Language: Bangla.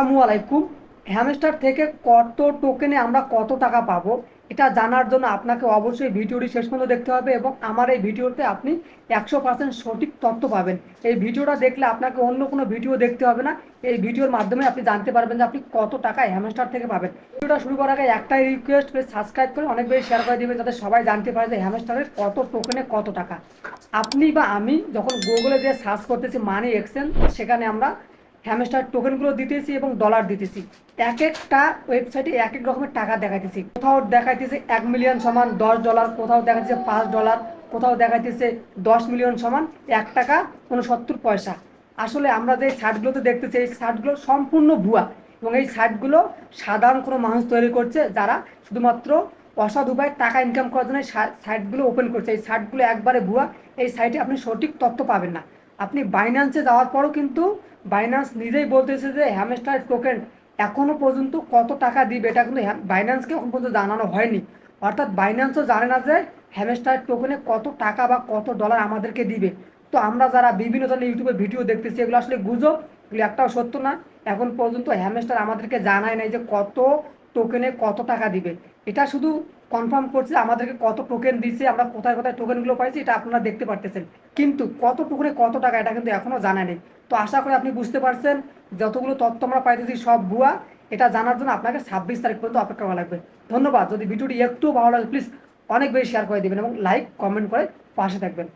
আসসালামু আলাইকুম। হ্যামস্টার থেকে কত টোকেনে আমরা কত টাকা পাবো এটা জানার জন্য আপনাকে অবশ্যই ভিডিওটি শেষ পর্যন্ত দেখতে হবে এবং আমার এই ভিডিওতে আপনি 100% সঠিক তথ্য পাবেন। এই ভিডিওটা দেখলে আপনাকে অন্য কোনো ভিডিও দেখতে হবে না। এই ভিডিওর মাধ্যমে আপনি জানতে পারবেন যে আপনি কত টাকা হ্যামস্টার থেকে পাবেন। ভিডিওটা শুরু করার আগে একটাই রিকোয়েস্ট, প্লিজ সাবস্ক্রাইব করে অনেক বেশি শেয়ার করে দিবেন যাতে সবাই জানতে পারে যে হ্যামস্টারের কত টোকেনে কত টাকা। আপনি বা আমি যখন গুগলে যে সার্চ করতেছি মানি এক্সচেঞ্জ, সেখানে আমরা হ্যামস্টার টোকেনগুলো দিতেছি এবং ডলার দিতেছি। এক একটা ওয়েবসাইটে এক এক রকমের টাকা দেখাইতেছি। কোথাও দেখাইতেছে 1 মিলিয়ন সমান $10, কোথাও দেখাচ্ছে $5, কোথাও দেখাইতেছে 10 মিলিয়ন সমান $1.69। আসলে আমরা যে সাইটগুলোতে দেখতেছি এই সাইটগুলো সম্পূর্ণ ভুয়া এবং এই সাইটগুলো সাধারণ কোনো মানুষ তৈরি করছে যারা শুধুমাত্র অসৎ উপায়ে টাকা ইনকাম করার জন্য সাইটগুলো ওপেন করছে। এই সাইটগুলো একবারে ভুয়া। এই সাইটে আপনি সঠিক তথ্য পাবেন না। আপনি বাইন্যান্সে যাওয়ার পরও কিন্তু বাইন্যান্স নিজেই বলতেছে যে হ্যামস্টার টোকেন এখনো পর্যন্ত কত টাকা দিবে এটা কিন্তু বাইন্যান্সকে এখন পর্যন্ত জানানো হয়নি। অর্থাৎ বাইন্যান্সও জানে না যে হ্যামস্টার টোকেনে কত টাকা বা কত ডলার আমাদেরকে দিবে। তো আমরা যারা বিভিন্ন ধরনের ইউটিউবে ভিডিও দেখতেছি এগুলো আসলে গুজব, এগুলো একটাও সত্য না। এখন পর্যন্ত হ্যামস্টার আমাদেরকে জানায় নাই যে কত টোকেনে কত টাকা দিবে। এটা শুধু কনফার্ম করছে আমাদেরকে কত টোকেন দিচ্ছে, আমরা কোথায় কোথায় টোকেনগুলো পাইছি এটা আপনারা দেখতে পারতেছেন, কিন্তু কত টোকেনে কত টাকা এটা কিন্তু এখনও জানা নেই। তো আশা করি আপনি বুঝতে পারছেন যতগুলো তথ্য আমরা পাইতেছি সব ভুয়া। এটা জানার জন্য আপনাকে 26 তারিখ পর্যন্ত অপেক্ষা করা লাগবে। ধন্যবাদ। যদি ভিডিওটি একটু ভালো লাগে প্লিজ অনেক বেশি শেয়ার করে দেবেন এবং লাইক কমেন্ট করে পাশে থাকবেন।